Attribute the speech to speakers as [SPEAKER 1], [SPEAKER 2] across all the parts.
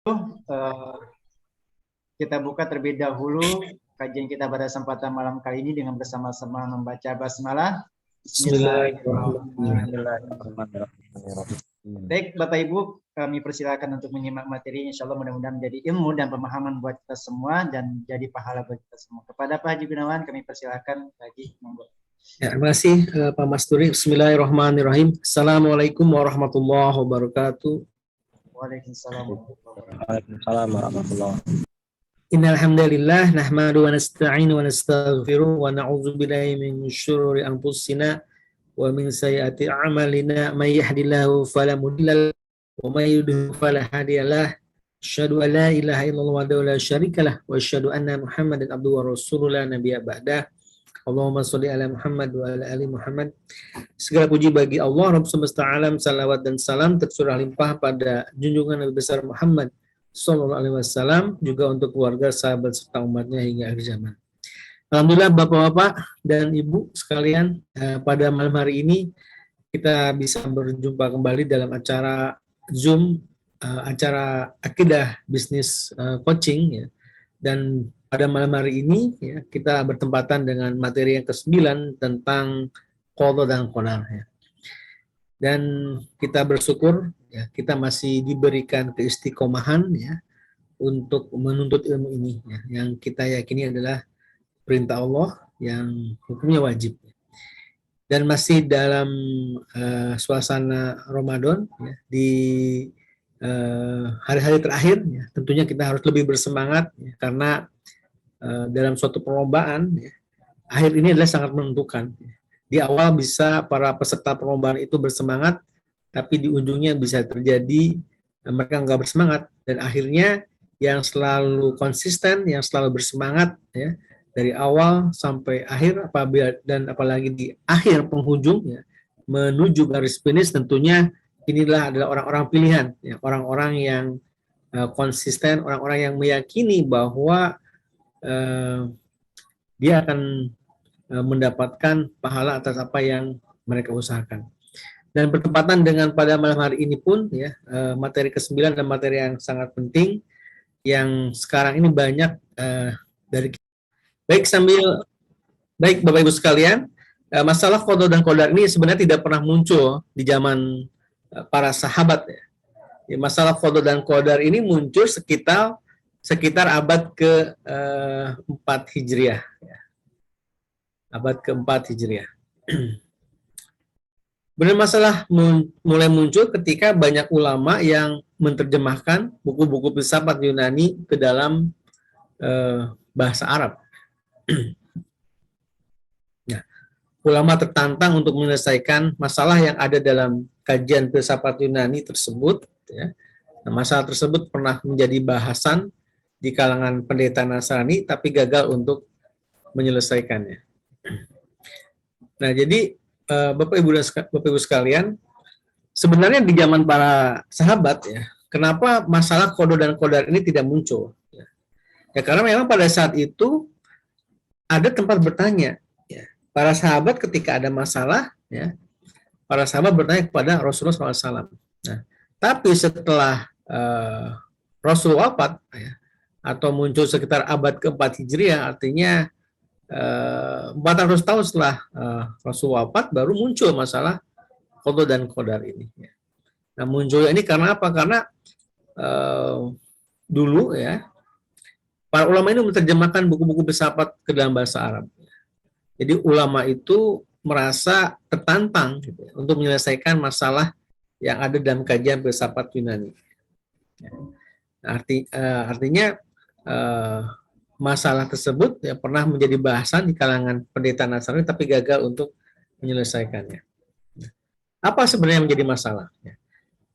[SPEAKER 1] Eh, kita buka terlebih dahulu kajian kita pada kesempatan malam kali ini dengan bersama-sama membaca basmalah. Bismillahirrahmanirrahim. Baik, Bapak Ibu, kami persilakan untuk menyimak materi. Insya Allah mudah-mudahan menjadi ilmu dan pemahaman buat kita semua dan jadi pahala bagi kita semua. Kepada Pak Haji Gunawan, kami persilakan lagi.
[SPEAKER 2] Ya, terima kasih Pak Masturi. Bismillahirrahmanirrahim. Assalamualaikum warahmatullahi wabarakatuh.
[SPEAKER 1] Waalaikumsalam.
[SPEAKER 3] Waalaikumsalam warahmatullahi wabarakatuh.
[SPEAKER 2] Innal hamdalillah nahmadu wa nasta'inu wa nastaghfiruh wa na'udzu billahi min syururi anfusina wa min sayyiati a'malina may yahdihillahu fala mudilla lahu wa may yudlil fala hadiyalah. Asyhadu an la ilaha illallah wahdahu la syarikalah wa asyhadu anna Muhammadan abduhu wa rasuluhu la nabiyya ba'dah. Allahumma sholli ala Muhammad wa ala ali Muhammad. Segala puji bagi Allah Rabb semesta alam, salawat dan salam tercurah limpah pada junjungan Nabi besar Muhammad sallallahu alaihi wasallam, juga untuk keluarga, sahabat serta umatnya hingga akhir zaman. Alhamdulillah Bapak-bapak dan Ibu sekalian, pada malam hari ini kita bisa berjumpa kembali dalam acara Zoom, acara Akidah Bisnis Coaching ya. Dan pada malam hari ini ya, kita bertempatan dengan materi yang ke-9 tentang qada dan qadar ya. Dan kita bersyukur ya, kita masih diberikan keistiqomahan ya untuk menuntut ilmu ini ya, yang kita yakini adalah perintah Allah yang hukumnya wajib. Dan masih dalam suasana Ramadan ya, di hari-hari terakhir ya, tentunya kita harus lebih bersemangat ya, karena dalam suatu perlombaan ya, akhir ini adalah sangat menentukan. Di awal bisa para peserta perlombaan itu bersemangat, tapi di ujungnya bisa terjadi mereka nggak bersemangat, dan akhirnya yang selalu konsisten, yang selalu bersemangat ya, dari awal sampai akhir, apalagi di akhir penghujung ya, menuju garis finish, tentunya inilah adalah orang-orang pilihan ya, orang-orang yang konsisten, orang-orang yang meyakini bahwa dia akan mendapatkan pahala atas apa yang mereka usahakan. Dan bertepatan dengan pada malam hari ini pun ya, materi ke-9 dan materi yang sangat penting yang sekarang ini banyak dari baik Bapak Ibu sekalian, masalah qada dan qadar ini sebenarnya tidak pernah muncul di zaman para sahabat ya. Masalah qada dan qadar ini muncul sekitar abad ke-4 Hijriah ya. Abad ke-4 Hijriah. Benar, masalah mulai muncul ketika banyak ulama yang menerjemahkan buku-buku filsafat Yunani ke dalam bahasa Arab. Nah, ulama tertantang untuk menyelesaikan masalah yang ada dalam kajian filsafat Yunani tersebut. Ya. Nah, masalah tersebut pernah menjadi bahasan di kalangan pendeta Nasrani, tapi gagal untuk menyelesaikannya. Nah, jadi Bapak Ibu sekalian, sebenarnya di zaman para sahabat ya, kenapa masalah qada dan qadar ini tidak muncul? Ya karena memang pada saat itu ada tempat bertanya. Ya. Para sahabat ketika ada masalah, ya, para sahabat bertanya kepada Rasulullah SAW. Nah, tapi setelah Rasul wafat, ya, atau muncul sekitar abad ke-4 Hijriah, artinya 400 tahun setelah Rasul wafat baru muncul masalah qada dan qadar ini. Nah, munculnya ini karena apa? Karena dulu ya para ulama ini menerjemahkan buku-buku filsafat ke dalam bahasa Arab. Jadi ulama itu merasa tertantang gitu, untuk menyelesaikan masalah yang ada dalam kajian filsafat Yunani. Artinya masalah tersebut ya pernah menjadi bahasan di kalangan pendeta Nasrani, tapi gagal untuk menyelesaikannya. Apa sebenarnya yang menjadi masalah?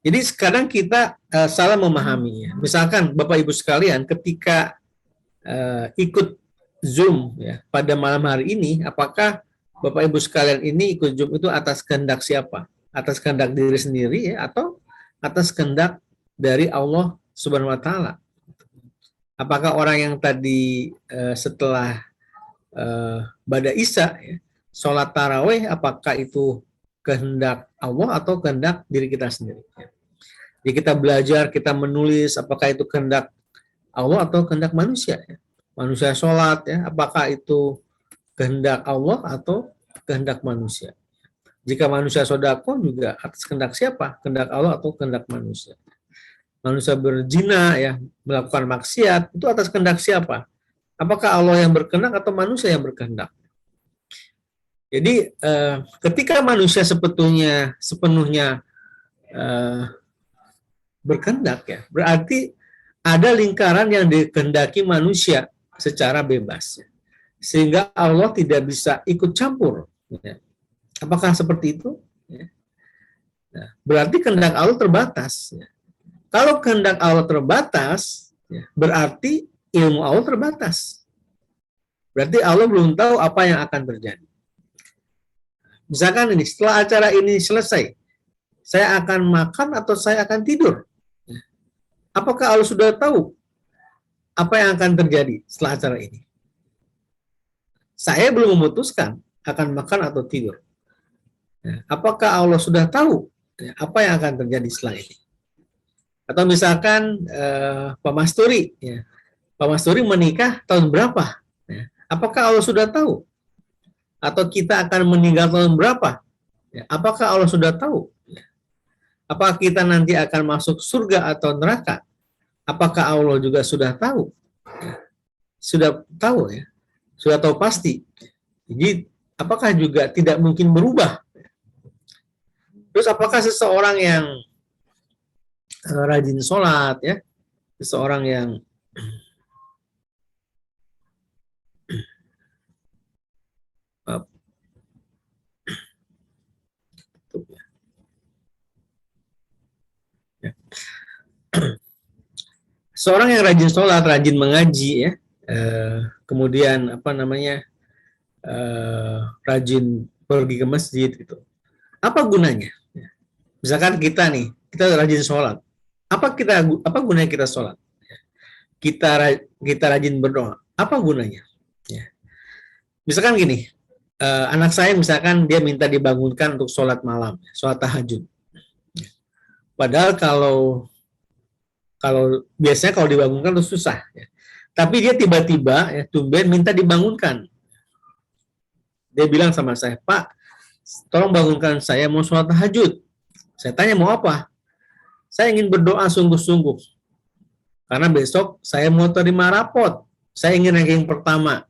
[SPEAKER 2] Jadi sekarang kita salah memahami. Misalkan Bapak Ibu sekalian ketika ikut Zoom ya pada malam hari ini, apakah Bapak Ibu sekalian ini ikut Zoom itu atas kehendak siapa? Atas kehendak diri sendiri ya, atau atas kehendak dari Allah Subhanahu wa taala? Apakah orang yang tadi setelah Bada Isya ya, sholat tarawih, apakah itu kehendak Allah atau kehendak diri kita sendiri? Jadi kita belajar, kita menulis, apakah itu kehendak Allah atau kehendak manusia. Ya. Manusia sholat, ya, apakah itu kehendak Allah atau kehendak manusia. Jika manusia sodako juga atas kehendak siapa? Kehendak Allah atau kehendak manusia. Manusia berzina, ya, melakukan maksiat, itu atas kehendak siapa? Apakah Allah yang berkehendak atau manusia yang berkehendak? Jadi ketika manusia sepenuhnya berkehendak, ya, berarti ada lingkaran yang dikehendaki manusia secara bebas, sehingga Allah tidak bisa ikut campur. Ya. Apakah seperti itu? Ya. Nah, berarti kehendak Allah terbatas. Ya. Kalau kehendak Allah terbatas, ya, berarti ilmu Allah terbatas. Berarti Allah belum tahu apa yang akan terjadi. Misalkan ini, setelah acara ini selesai, saya akan makan atau saya akan tidur. Apakah Allah sudah tahu apa yang akan terjadi setelah acara ini? Saya belum memutuskan akan makan atau tidur. Apakah Allah sudah tahu apa yang akan terjadi setelah ini? Atau misalkan Pak Masturi, ya, Pak Masturi menikah tahun berapa? Ya, apakah Allah sudah tahu? Atau kita akan meninggal tahun berapa? Ya, apakah Allah sudah tahu? Apakah kita nanti akan masuk surga atau neraka? Apakah Allah juga sudah tahu? Ya, sudah tahu, ya, sudah tahu pasti. Jadi apakah juga tidak mungkin berubah? Terus apakah seseorang yang rajin sholat, ya, seseorang yang seorang yang rajin sholat, rajin mengaji, ya, kemudian rajin pergi ke masjid, gitu. Apa gunanya? Misalkan kita rajin sholat. Apa gunanya kita sholat? Kita rajin berdoa. Apa gunanya? Ya. Misalkan gini, anak saya misalkan dia minta dibangunkan untuk sholat malam, sholat tahajud. Padahal kalau biasanya kalau dibangunkan itu susah. Ya. Tapi dia tiba-tiba, ya, tumben minta dibangunkan. Dia bilang sama saya, Pak, tolong bangunkan saya, mau sholat tahajud. Saya tanya, mau apa? Saya ingin berdoa sungguh-sungguh. Karena besok saya mau terima rapot. Saya ingin ranking pertama.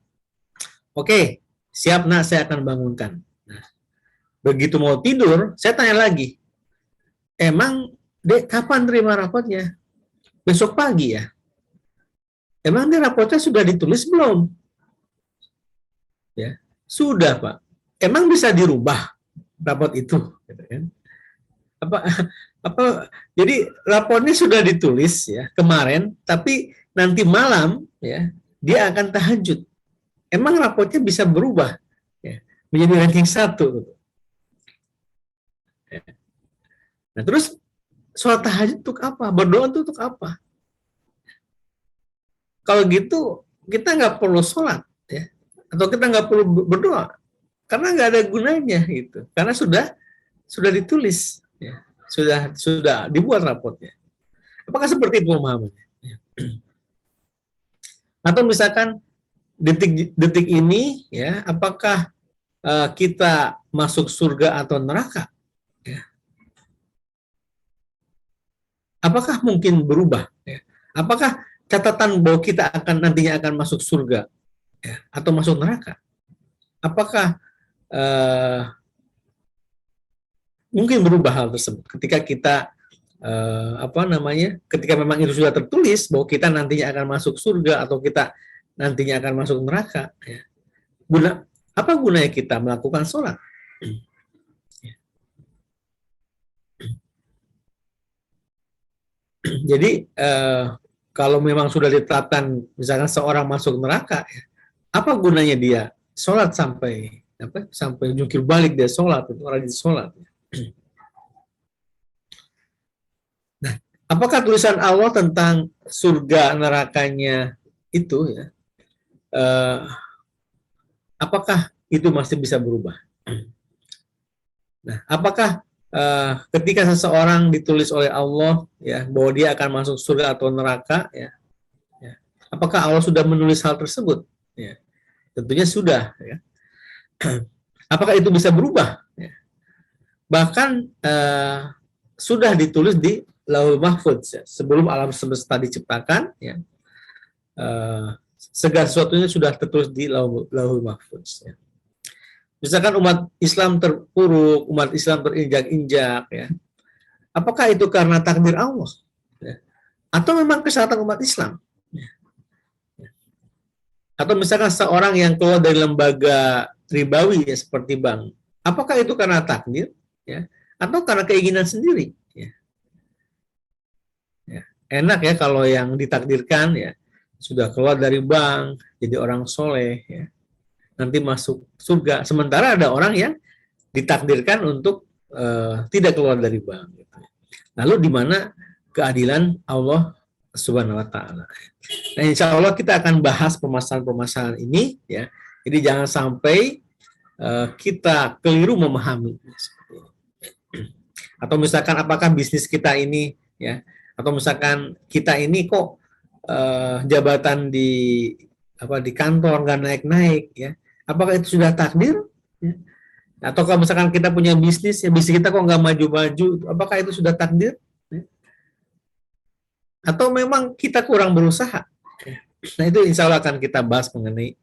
[SPEAKER 2] Oke, siap nak, saya akan bangunkan. Nah, begitu mau tidur, saya tanya lagi. Emang, Dek, kapan terima rapotnya? Besok pagi ya? Emang dia rapotnya sudah ditulis belum? Ya, sudah, Pak. Emang bisa dirubah rapot itu? Gitu kan? Jadi raportnya sudah ditulis, ya, kemarin, tapi nanti malam, ya, dia akan tahajud. Emang raportnya bisa berubah, ya, menjadi ranking 1. Ya. Nah, terus sholat tahajud untuk apa? Berdoa itu untuk apa? Kalau gitu kita nggak perlu sholat, ya, atau kita nggak perlu berdoa, karena nggak ada gunanya, gitu. Karena sudah ditulis. Ya. Sudah dibuat raportnya. Apakah seperti itu pemahamannya? Atau misalkan detik ini, ya, apakah kita masuk surga atau neraka? Ya. Apakah mungkin berubah? Ya. Apakah catatan bahwa kita nantinya akan masuk surga, ya, atau masuk neraka? Apakah mungkin berubah hal tersebut ketika kita ketika memang itu sudah tertulis bahwa kita nantinya akan masuk surga atau kita nantinya akan masuk neraka, ya. Apa gunanya kita melakukan sholat? Jadi kalau memang sudah ditetapkan misalkan seorang masuk neraka, ya, apa gunanya dia sholat sampai jungkir balik dia sholat, itu rajin sholat. Nah, apakah tulisan Allah tentang surga nerakanya itu, ya, apakah itu masih bisa berubah? Nah, apakah ketika seseorang ditulis oleh Allah ya bahwa dia akan masuk surga atau neraka ya, apakah Allah sudah menulis hal tersebut? Ya, tentunya sudah ya. Apakah itu bisa berubah? Ya. Bahkan sudah ditulis di Lauhul Mahfudz ya. Sebelum alam semesta diciptakan ya, segala sesuatunya sudah tertulis di Lauhul Mahfudz ya. Misalkan umat Islam terpuruk, umat Islam terinjak-injak, ya. Apakah itu karena takdir Allah? Ya. Atau memang kesalahan umat Islam? Ya. Atau misalkan seorang yang keluar dari lembaga ribawi ya, seperti bank, apakah itu karena takdir? Ya. Atau karena keinginan sendiri? Ya. Ya. Enak ya kalau yang ditakdirkan ya sudah keluar dari bank, jadi orang soleh, ya. Nanti masuk surga. Sementara ada orang yang ditakdirkan untuk tidak keluar dari bank. Lalu di mana keadilan Allah Subhanahu Wa Taala? Nah, insya Allah kita akan bahas permasalahan-permasalahan ini, ya. Jadi jangan sampai kita keliru memahami. Atau misalkan apakah bisnis kita ini, ya, atau misalkan kita ini kok jabatan di kantor nggak naik-naik, ya. Apakah itu sudah takdir? Ya. Atau kalau misalkan kita punya bisnis, ya bisnis kita kok nggak maju-maju, apakah itu sudah takdir? Ya. Atau memang kita kurang berusaha? Ya. Nah itu insya Allah akan kita bahas mengenai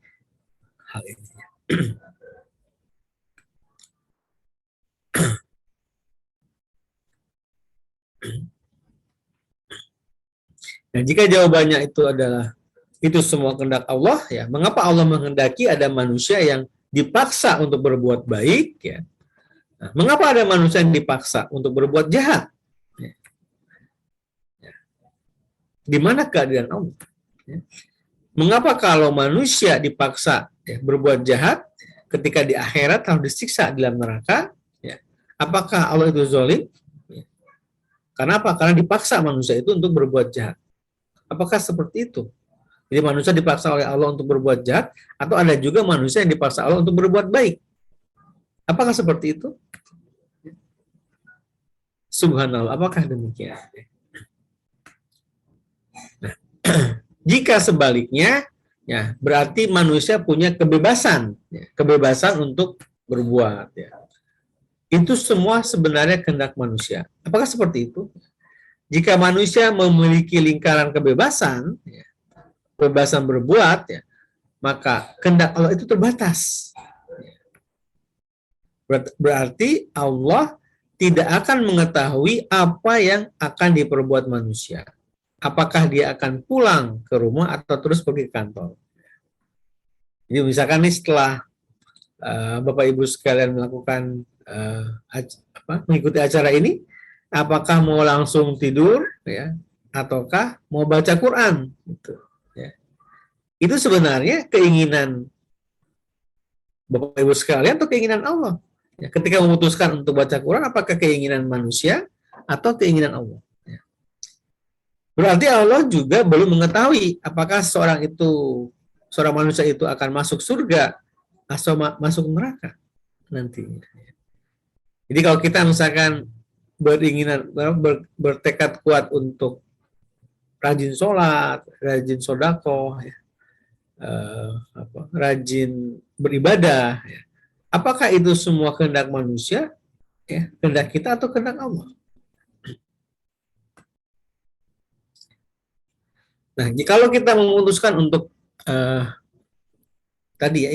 [SPEAKER 2] hal ini. Nah jika jawabannya itu adalah itu semua kehendak Allah, ya mengapa Allah menghendaki ada manusia yang dipaksa untuk berbuat baik, ya? Nah, mengapa ada manusia yang dipaksa untuk berbuat jahat? Ya. Ya. Di mana keadilan Allah? Ya. Mengapa kalau manusia dipaksa ya, berbuat jahat, ketika di akhirat harus disiksa di dalam neraka? Ya. Apakah Allah itu zalim? Ya. Karena apa? Karena dipaksa manusia itu untuk berbuat jahat. Apakah seperti itu? Jadi manusia dipaksa oleh Allah untuk berbuat jahat, atau ada juga manusia yang dipaksa Allah untuk berbuat baik. Apakah seperti itu? Subhanallah, apakah demikian? Nah, jika sebaliknya, ya berarti manusia punya kebebasan, ya, kebebasan untuk berbuat. Ya. Itu semua sebenarnya kehendak manusia. Apakah seperti itu? Jika manusia memiliki lingkaran kebebasan, ya, kebebasan berbuat, ya, maka kehendak Allah itu terbatas. Berarti Allah tidak akan mengetahui apa yang akan diperbuat manusia. Apakah dia akan pulang ke rumah atau terus pergi ke kantor. Jadi misalkan nih setelah Bapak Ibu sekalian melakukan mengikuti acara ini, apakah mau langsung tidur, ya, ataukah mau baca Quran? Gitu. Itu sebenarnya keinginan Bapak Ibu sekalian atau keinginan Allah. Ya, ketika memutuskan untuk baca Quran, apakah keinginan manusia atau keinginan Allah? Ya. Berarti Allah juga belum mengetahui apakah seorang manusia itu akan masuk surga atau masuk neraka nantinya. Jadi kalau kita misalkan bertekad kuat untuk rajin sholat, rajin sodako, ya, rajin beribadah, ya. Apakah itu semua kehendak manusia, ya, kehendak kita atau kehendak Allah? Nah, kalau kita memutuskan untuk tadi ya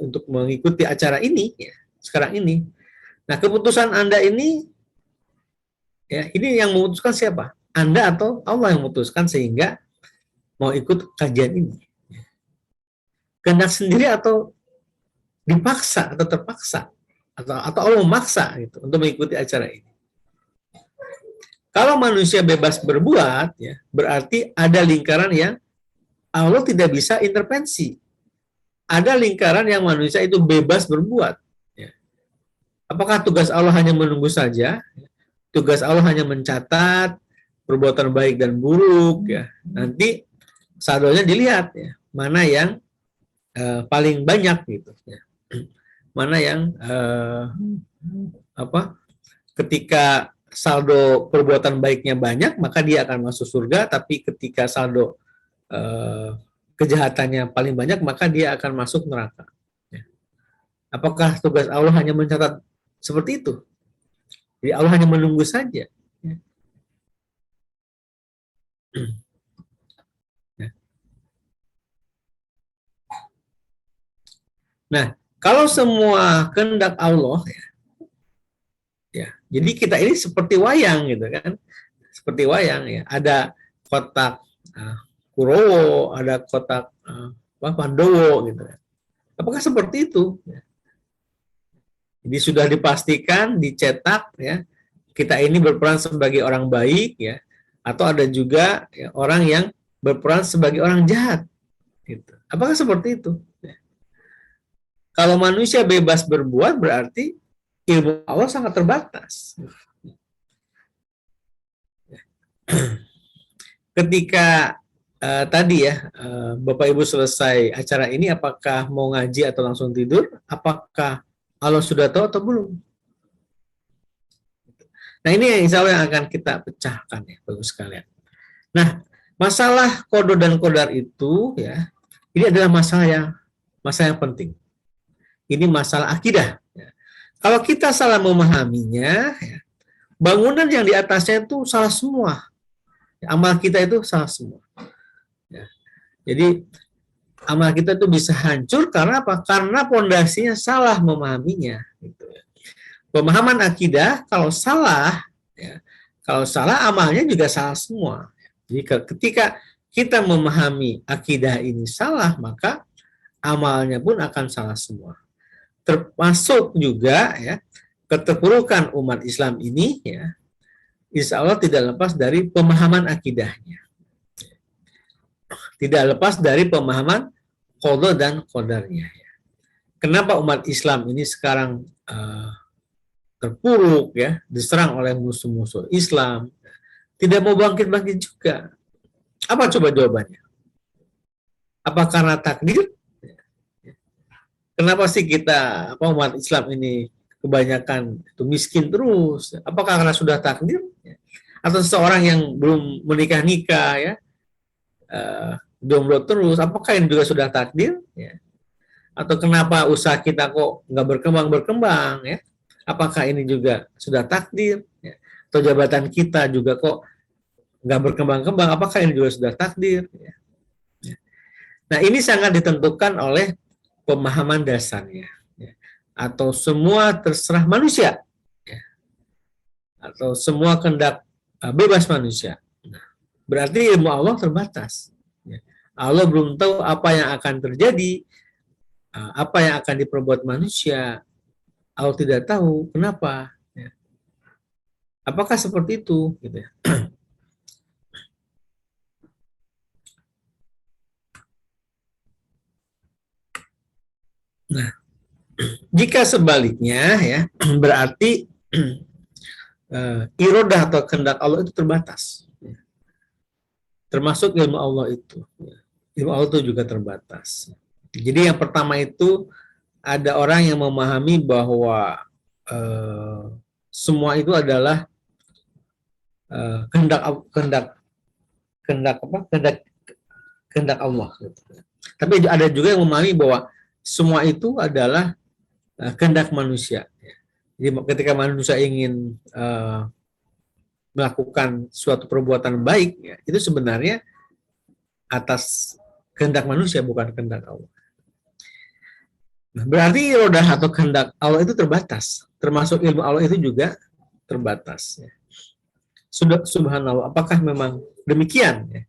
[SPEAKER 2] untuk mengikuti acara ini, ya, sekarang ini, nah keputusan Anda ini, ya, ini yang memutuskan siapa? Anda atau Allah yang memutuskan sehingga mau ikut kajian ini? Kehendak sendiri atau dipaksa atau terpaksa atau Allah memaksa gitu untuk mengikuti acara ini. Kalau manusia bebas berbuat, ya, berarti ada lingkaran yang Allah tidak bisa intervensi. Ada lingkaran yang manusia itu bebas berbuat. Ya. Apakah tugas Allah hanya menunggu saja? Tugas Allah hanya mencatat perbuatan baik dan buruk, ya. Nanti saldonya dilihat, ya, mana yang paling banyak gitu, ya. Mana yang ketika saldo perbuatan baiknya banyak, maka dia akan masuk surga, tapi ketika saldo kejahatannya paling banyak, maka dia akan masuk neraka. Ya. Apakah tugas Allah hanya mencatat seperti itu? Jadi Allah hanya menunggu saja. Ya. Nah, kalau semua kehendak Allah, ya, jadi kita ini seperti wayang gitu kan, seperti wayang ya. Ada kotak Kurowo, ada kotak Pandowo gitu kan. Apakah seperti itu? Ya. Jadi sudah dipastikan, dicetak ya. Kita ini berperan sebagai orang baik ya, atau ada juga ya, orang yang berperan sebagai orang jahat. Gitu. Apakah seperti itu? Ya. Kalau manusia bebas berbuat berarti ilmu Allah sangat terbatas. Ketika tadi ya Bapak Ibu selesai acara ini, apakah mau ngaji atau langsung tidur? Apakah Allah sudah tahu atau belum? Nah ini yang insya Allah yang akan kita pecahkan ya Bapak sekalian. Nah masalah qada dan qadar itu ya, ini adalah masalah yang penting. Ini masalah akidah. Ya. Kalau kita salah memahaminya, ya, bangunan yang di atasnya itu salah semua. Amal kita itu salah semua. Ya. Jadi amal kita itu bisa hancur karena apa? Karena pondasinya salah memahaminya. Gitu. Pemahaman akidah kalau salah, ya, kalau salah amalnya juga salah semua. Jadi ketika kita memahami akidah ini salah, maka amalnya pun akan salah semua. Termasuk juga ya keterpurukan umat Islam ini ya, insya Allah tidak lepas dari pemahaman akidahnya, tidak lepas dari pemahaman qada dan qadarnya. Kenapa umat Islam ini sekarang terpuruk ya, diserang oleh musuh-musuh Islam, tidak mau bangkit-bangkit juga? Apa coba jawabannya? Apa karena takdir? Kenapa sih kita umat Islam ini kebanyakan itu miskin terus? Apakah karena sudah takdir? Atau seseorang yang belum menikah ya, jomblo terus? Apakah ini juga sudah takdir? Ya. Atau kenapa usaha kita kok nggak berkembang ya? Apakah ini juga sudah takdir? Ya. Atau jabatan kita juga kok nggak berkembang-kembang? Apakah ini juga sudah takdir? Ya. Nah ini sangat ditentukan oleh pemahaman dasarnya, ya. Atau semua terserah manusia, ya. Atau semua kehendak bebas manusia. Nah, berarti ilmu Allah terbatas. Ya. Allah belum tahu apa yang akan terjadi, apa yang akan diperbuat manusia. Allah tidak tahu kenapa. Ya. Apakah seperti itu? Gitu ya. Nah, jika sebaliknya ya, berarti irodah atau kehendak Allah itu terbatas. Ya. Termasuk ilmu Allah itu. Ya. Ilmu Allah itu juga terbatas. Jadi yang pertama itu ada orang yang memahami bahwa semua itu adalah kehendak Allah. Gitu. Tapi ada juga yang memahami bahwa semua itu adalah kehendak manusia. Jadi ketika manusia ingin melakukan suatu perbuatan baik, ya, itu sebenarnya atas kehendak manusia, bukan kehendak Allah. Nah, berarti irodah atau kehendak Allah itu terbatas, termasuk ilmu Allah itu juga terbatas. Ya. Subhanallah, apakah memang demikian? Ya?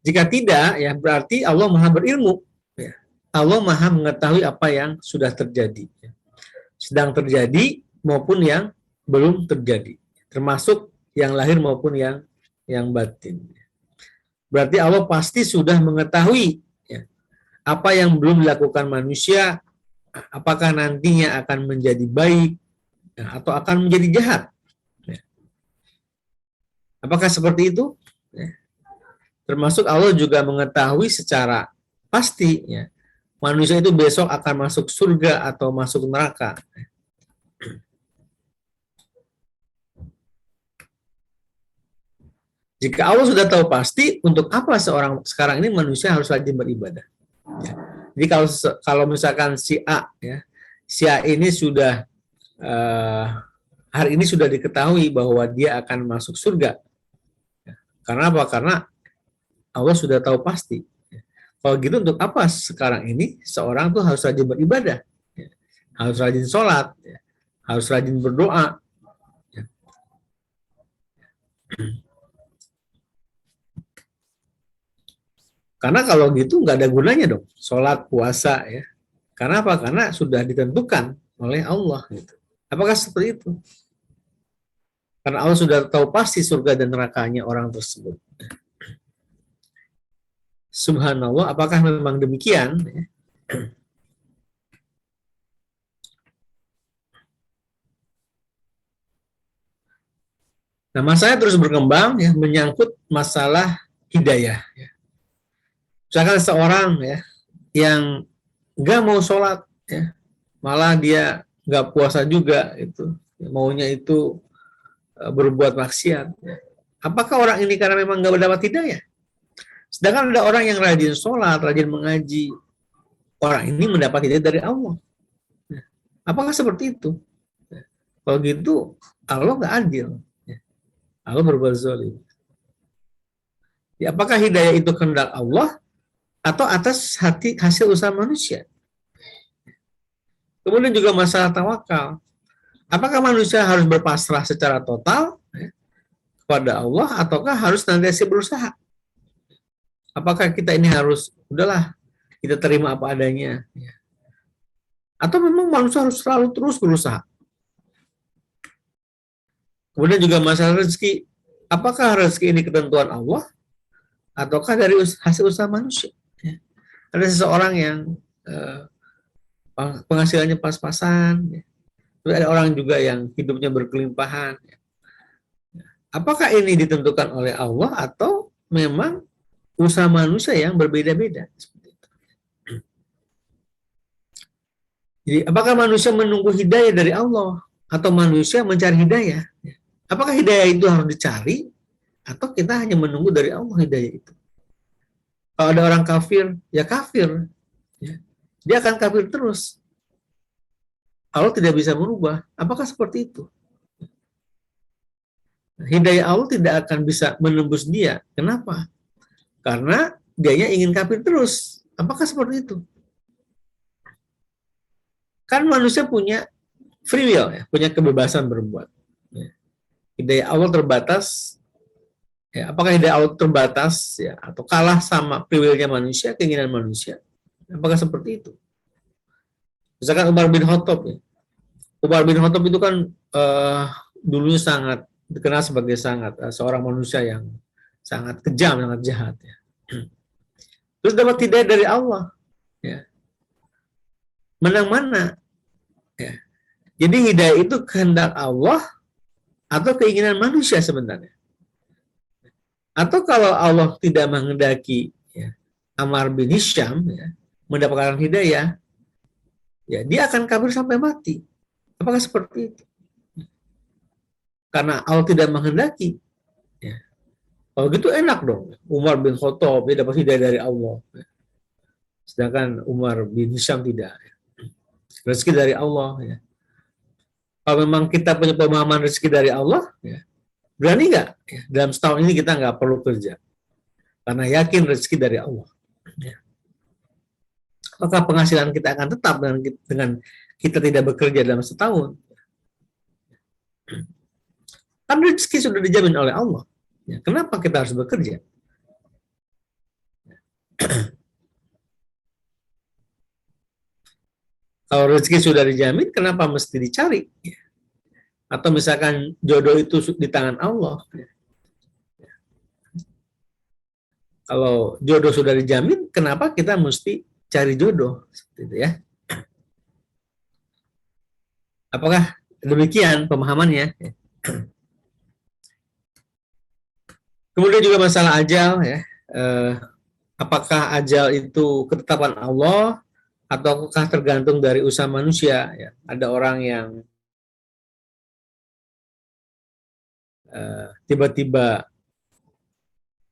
[SPEAKER 2] Jika tidak, ya berarti Allah Maha berilmu. Ya. Allah Maha mengetahui apa yang sudah terjadi, ya. Sedang terjadi maupun yang belum terjadi, termasuk yang lahir maupun yang batin. Berarti Allah pasti sudah mengetahui ya, apa yang belum dilakukan manusia, apakah nantinya akan menjadi baik ya, atau akan menjadi jahat. Ya. Apakah seperti itu? Ya. Termasuk Allah juga mengetahui secara pasti ya, manusia itu besok akan masuk surga atau masuk neraka. Jika Allah sudah tahu pasti, untuk apa seorang sekarang ini manusia harus rajin beribadah? Ya. Jadi kalau misalkan si A, ya, si A ini sudah hari ini sudah diketahui bahwa dia akan masuk surga. Karena apa? Karena Allah sudah tahu pasti. Kalau gitu untuk apa sekarang ini seorang tuh harus rajin beribadah, harus rajin sholat, harus rajin berdoa. Karena kalau gitu nggak ada gunanya dong sholat, puasa, ya. Karena apa? Karena sudah ditentukan oleh Allah. Gitu. Apakah seperti itu? Karena Allah sudah tahu pasti surga dan nerakanya orang tersebut. Subhanallah, apakah memang demikian? Nah, masalahnya terus berkembang, ya, menyangkut masalah hidayah. Ya. Misalkan seorang, ya, yang nggak mau sholat, ya, malah dia nggak puasa juga, itu maunya itu berbuat maksiat. Ya. Apakah orang ini karena memang nggak mendapat hidayah? Sedangkan ada orang yang rajin sholat, rajin mengaji, orang ini mendapat hidayah dari Allah. Ya. Apakah seperti itu? Ya. Kalau gitu, Allah nggak adil. Ya. Allah berbuat zalim. Ya, apakah hidayah itu kehendak Allah atau atas hasil usaha manusia? Kemudian juga masalah tawakal. Apakah manusia harus berpasrah secara total, ya, kepada Allah, ataukah harus nanti berusaha? Apakah kita ini harus, udahlah, kita terima apa adanya, ya. Atau memang manusia harus selalu terus berusaha? Kemudian juga masalah rezeki. Apakah rezeki ini ketentuan Allah ataukah dari hasil usaha manusia? Ya. Ada seseorang yang penghasilannya pas-pasan, ya. Terus ada orang juga yang hidupnya berkelimpahan. Ya. Apakah ini ditentukan oleh Allah atau memang usaha manusia yang berbeda-beda? Jadi, apakah manusia menunggu hidayah dari Allah atau manusia mencari hidayah? Apakah hidayah itu harus dicari atau kita hanya menunggu dari Allah hidayah itu? Kalau ada orang kafir, ya kafir. Ya. Dia akan kafir terus. Allah tidak bisa merubah. Apakah seperti itu? Hidayah Allah tidak akan bisa menembus dia. Kenapa? Karena dianya ingin kafir terus. Apakah seperti itu? Kan manusia punya free will, ya, punya kebebasan berbuat. Ya. Hidayah Allah terbatas. Ya, apakah hidayah Allah terbatas, ya, atau kalah sama free will-nya manusia, keinginan manusia? Apakah seperti itu? Misalkan Umar bin Khattab. Ya. Umar bin Khattab itu kan dulunya sangat dikenal sebagai seorang manusia yang sangat kejam, sangat jahat. Ya. Terus dapat hidayah dari Allah. Ya. Menang mana? Ya. Jadi hidayah itu kehendak Allah atau keinginan manusia sebenarnya. Atau kalau Allah tidak menghendaki, ya, Ammar bin Hisham, ya, mendapatkan hidayah, ya dia akan kafir sampai mati. Apakah seperti itu? Karena Allah tidak menghendaki. Ya. Kalau gitu enak dong. Umar bin Khattab dia dapat hidayah dari Allah. Sedangkan Umar bin Hisham tidak. Rezeki dari Allah. Ya. Kalau memang kita punya pemahaman rezeki dari Allah, ya, berani nggak? Ya, dalam setahun ini kita nggak perlu kerja. Karena yakin rezeki dari Allah. Ya. Maka penghasilan kita akan tetap dengan kita tidak bekerja dalam setahun. Kan rezeki sudah dijamin oleh Allah. Ya, kenapa kita harus bekerja? Kalau rezeki sudah dijamin, kenapa mesti dicari? Atau misalkan jodoh itu di tangan Allah. Kalau jodoh sudah dijamin, kenapa kita mesti cari jodoh? Seperti itu, ya. Apakah demikian pemahamannya? Kemudian juga masalah ajal, ya. Apakah ajal itu ketetapan Allah ataukah tergantung dari usaha manusia? Ya. Ada orang yang tiba-tiba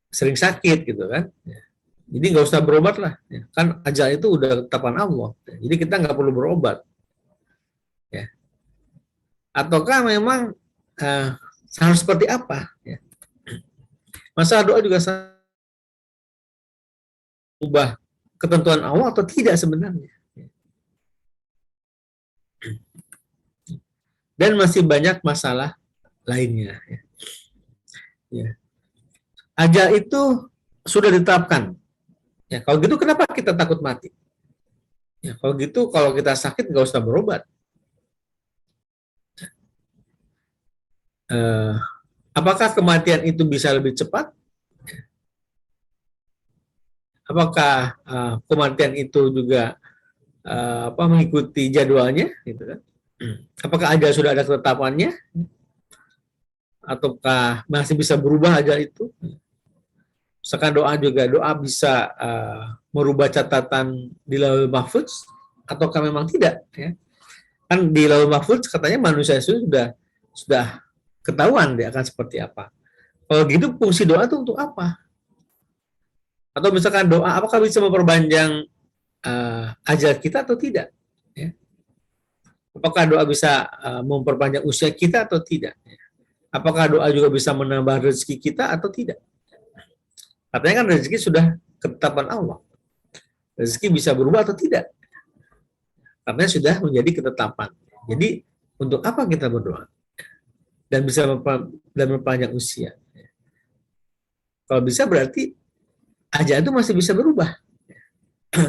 [SPEAKER 2] sering sakit gitu kan. Jadi nggak usah berobat lah. Kan ajal itu udah ketetapan Allah. Jadi kita nggak perlu berobat. Ya. Ataukah memang harus seperti apa? Ya. Masalah doa juga ubah ketentuan Allah atau tidak sebenarnya. Dan masih banyak masalah lainnya. Ya. Ajal itu sudah ditetapkan. Ya, kalau gitu kenapa kita takut mati? Ya, kalau gitu kalau kita sakit nggak usah berobat. Apakah kematian itu bisa lebih cepat? Apakah kematian itu juga mengikuti jadwalnya? Gitu kan? Apakah ajal sudah ada ketetapannya? Ataukah masih bisa berubah ajal itu? Misalkan doa juga, doa bisa merubah catatan di Lauhul Mahfuz, ataukah memang tidak? Ya? Kan di Lauhul Mahfuz katanya manusia itu sudah ketahuan dia akan seperti apa. Kalau gitu fungsi doa itu untuk apa? Atau misalkan doa, apakah bisa memperpanjang ajal kita atau tidak? Ya? Apakah doa bisa memperpanjang usia kita atau tidak? Apakah doa juga bisa menambah rezeki kita atau tidak? Katanya kan rezeki sudah ketetapan Allah. Rezeki bisa berubah atau tidak? Karena sudah menjadi ketetapan. Jadi untuk apa kita berdoa? Dan bisa memperpanjang usia. Kalau bisa berarti ajal itu masih bisa berubah.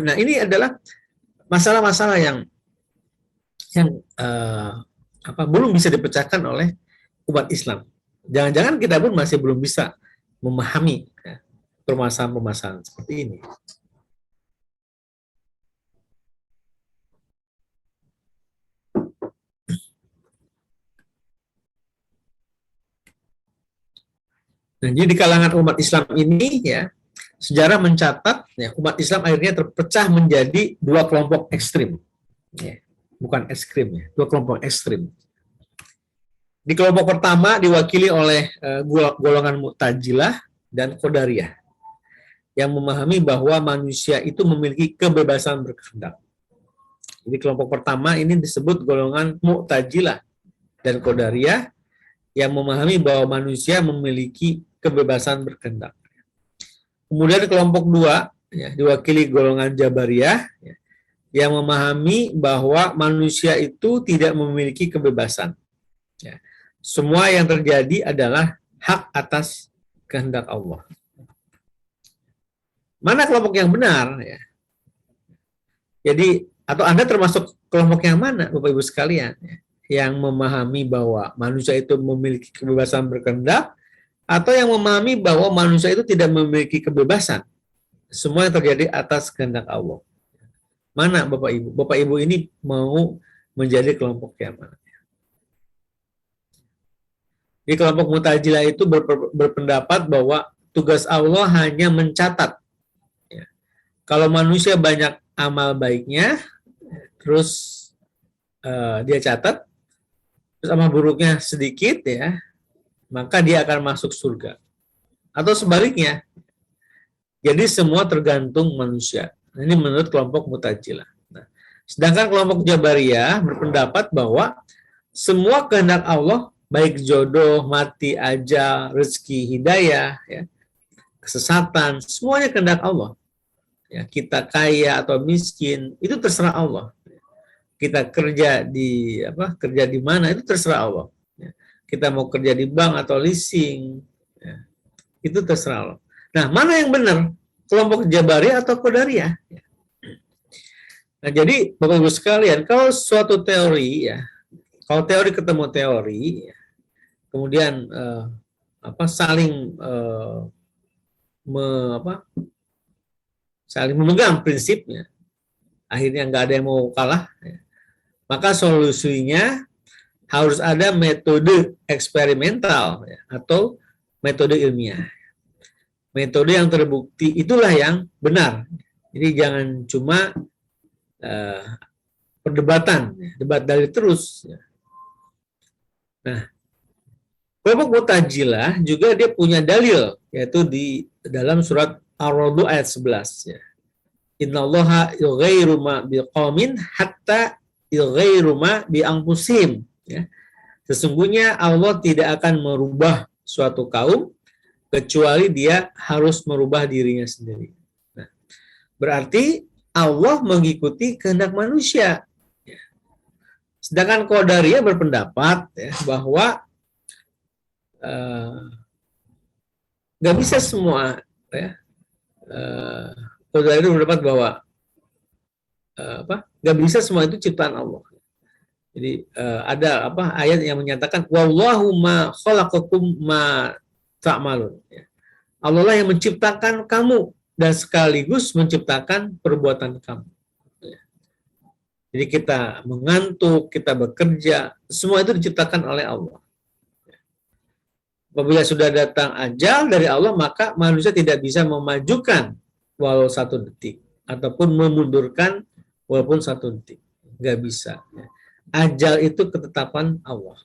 [SPEAKER 2] Nah ini adalah masalah-masalah yang belum bisa dipecahkan oleh umat Islam. Jangan-jangan kita pun masih belum bisa memahami permasalahan-permasalahan seperti ini. Nah, jadi di kalangan umat Islam ini ya, sejarah mencatat ya, umat Islam akhirnya terpecah menjadi dua kelompok ekstrim. Ya, bukan ekstrim ya, dua kelompok ekstrim. Di kelompok pertama diwakili oleh golongan Mu'tazilah dan Qadariyah yang memahami bahwa manusia itu memiliki kebebasan berkehendak. Jadi kelompok pertama ini disebut golongan Mu'tazilah dan Qadariyah yang memahami bahwa manusia memiliki kebebasan berkehendak. Kemudian kelompok dua ya, diwakili golongan Jabariyah ya, yang memahami bahwa manusia itu tidak memiliki kebebasan. Ya. Semua yang terjadi adalah hak atas kehendak Allah. Mana kelompok yang benar? Ya. Jadi, atau Anda termasuk kelompok yang mana, Bapak Ibu sekalian? Ya, yang memahami bahwa manusia itu memiliki kebebasan berkehendak, atau yang memahami bahwa manusia itu tidak memiliki kebebasan. Semua yang terjadi atas kehendak Allah. Mana Bapak Ibu? Bapak Ibu ini mau menjadi kelompok yang mana? Di kelompok Mu'tazilah itu berpendapat bahwa tugas Allah hanya mencatat. Ya. Kalau manusia banyak amal baiknya, terus dia catat, terus amal buruknya sedikit ya, maka dia akan masuk surga. Atau sebaliknya, jadi semua tergantung manusia. Ini menurut kelompok Mu'tazilah. Nah, sedangkan kelompok Jabariyah berpendapat bahwa semua kehendak Allah, baik jodoh, mati, ajal, rezeki, hidayah, ya, kesesatan, semuanya kehendak Allah. Ya, kita kaya atau miskin, itu terserah Allah. Kita kerja di mana, itu terserah Allah. Kita mau kerja di bank atau leasing, ya, itu terserah Allah. Nah, mana yang benar? Kelompok Jabariyah atau Qadariyah? Nah, jadi Bapak Ibu sekalian, kalau suatu teori ya, kalau teori ketemu teori, ya, kemudian saling memegang prinsipnya, akhirnya nggak ada yang mau kalah, ya, maka solusinya harus ada metode eksperimental ya, atau metode ilmiah. Metode yang terbukti itulah yang benar. Jadi jangan cuma perdebatan, debat dalil terus. Ya. Nah, Kelompok Mu'tazilah juga dia punya dalil, yaitu di dalam surat Ar-Ra'd ayat 11 ya. Innallaha yughayyiru ma biqaumin hatta yughayyiru ma bi anfusihim ya. Sesungguhnya Allah tidak akan merubah suatu kaum kecuali dia harus merubah dirinya sendiri. Nah, berarti Allah mengikuti kehendak manusia. Sedangkan Qadariyah berpendapat ya, bahwa nggak bisa semua ya. Qadariyah berpendapat bahwa nggak bisa semua itu ciptaan Allah. Jadi ada ayat yang menyatakan wallahu ma khalaqakum ma ta'malun. Allah lah yang menciptakan kamu dan sekaligus menciptakan perbuatan kamu. Jadi kita mengantuk, kita bekerja, semua itu diciptakan oleh Allah. Apabila sudah datang ajal dari Allah, maka manusia tidak bisa memajukan walau 1 detik ataupun memundurkan walaupun 1 detik. Nggak bisa. Ajal itu ketetapan Allah.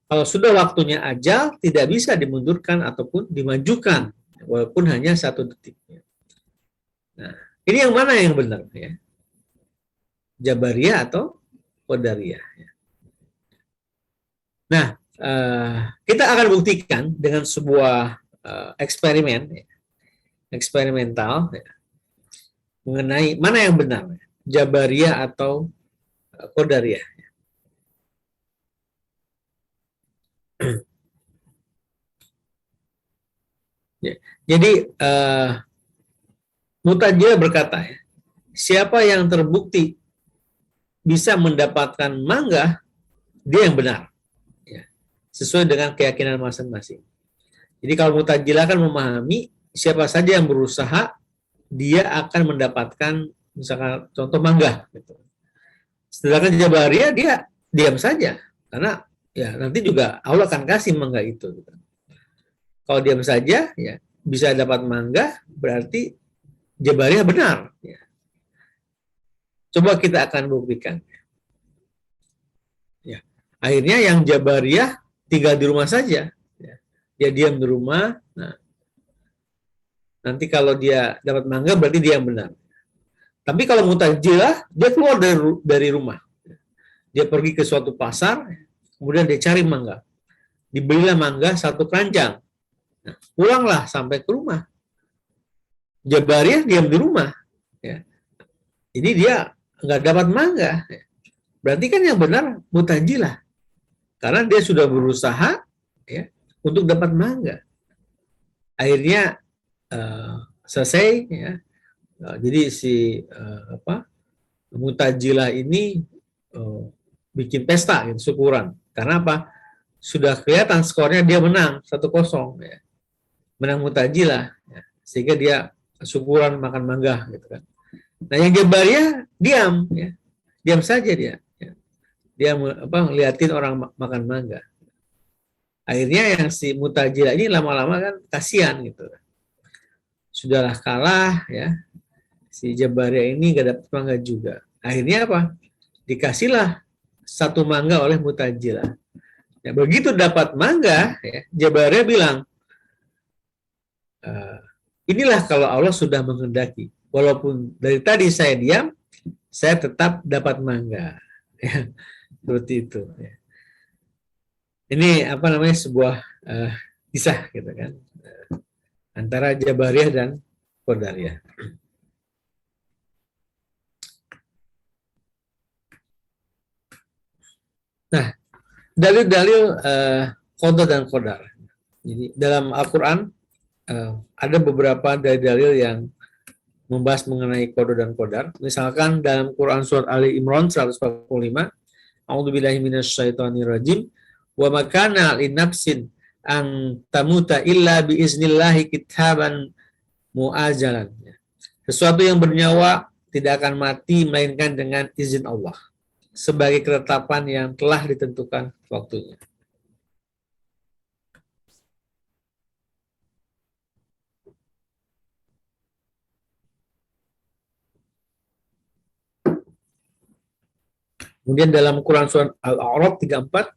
[SPEAKER 2] Kalau sudah waktunya ajal, tidak bisa dimundurkan ataupun dimajukan, walaupun hanya 1 detik. Nah, ini yang mana yang benar? Ya? Jabariyah atau Qadariyah? Nah, kita akan buktikan dengan sebuah eksperimental mengenai mana yang benar, Jabariyah atau Qadariyah. Jadi Mu'tazilah berkata, siapa yang terbukti bisa mendapatkan mangga, dia yang benar, sesuai dengan keyakinan masing-masing. Jadi kalau Mu'tazilah kan memahami siapa saja yang berusaha, dia akan mendapatkan misalkan contoh mangga. Gitu. Sedangkan Jabariyah dia diam saja, karena ya nanti juga Allah akan kasih mangga itu. Gitu. Kalau diam saja, ya bisa dapat mangga, berarti Jabariyah benar. Ya. Coba kita akan buktikan. Ya. Akhirnya yang Jabariyah tinggal di rumah saja. Ya. Dia diam di rumah. Nah, nanti kalau dia dapat mangga, berarti dia yang benar. Tapi kalau Mu'tazilah, dia keluar dari rumah. Dia pergi ke suatu pasar, kemudian dia cari mangga. Dibelilah mangga 1 keranjang. Nah, pulanglah sampai ke rumah. Jabariyah diam di rumah. Ya. Jadi dia nggak dapat mangga. Berarti kan yang benar Mu'tazilah. Karena dia sudah berusaha ya, untuk dapat mangga. Akhirnya selesai. Ya. Jadi si Mu'tazilah ini bikin pesta, gitu, syukuran. Karena apa? Sudah kelihatan skornya dia menang 1-0. Ya. Menang Mu'tazilah. Ya. Sehingga dia syukuran makan mangga. Gitu kan. Nah yang Jabariyah diam, ya. Diam saja dia. Ya. Dia ngeliatin orang makan mangga. Akhirnya yang si Mu'tazilah ini lama-lama kan kasihan gitu. Sudahlah kalah ya. Si Jabariyah ini gak dapat mangga juga. Akhirnya apa? Dikasihlah 1 mangga oleh Mu'tazilah. Ya, begitu dapat mangga, ya, Jabariyah bilang, inilah kalau Allah sudah menghendaki. Walaupun dari tadi saya diam, saya tetap dapat mangga. Ya, seperti itu. Ya. Ini sebuah kisah gitu kan, antara Jabariyah dan Qadariyah. Nah, dalil-dalil qada dan qadar. Jadi dalam Al-Quran ada beberapa dalil yang membahas mengenai qada dan qadar. Misalkan dalam Quran surat Ali Imran 145, A'udzubillahi minasyaitonirrajim, wa makana linafsin an tamuta illa biiznillahi kitaban mu'ajalan. Sesuatu yang bernyawa tidak akan mati melainkan dengan izin Allah, sebagai ketetapan yang telah ditentukan waktunya. Kemudian dalam Quran surat Al-A'raf 34,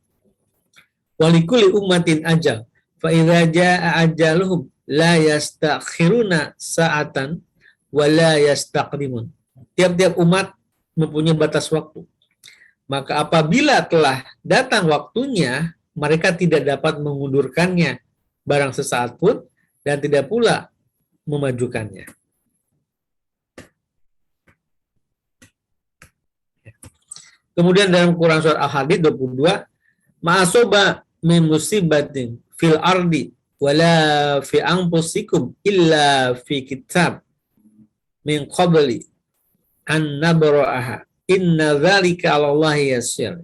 [SPEAKER 2] Walikuli ummatin ajal. Fa idza jaa ajaluhum la yastakhiruna sa'atan wa la yastaqdimun. Tiap-tiap umat mempunyai batas waktu. Maka apabila telah datang waktunya, mereka tidak dapat mengundurkannya barang sesaat pun dan tidak pula memajukannya. Kemudian dalam Quran surat Al-Hadid 22, ma'asoba min musibatin fil ardi wala fi anfusikum illa fi kitab min qabli an nabra'aha inna dzalika 'alallahi yasir.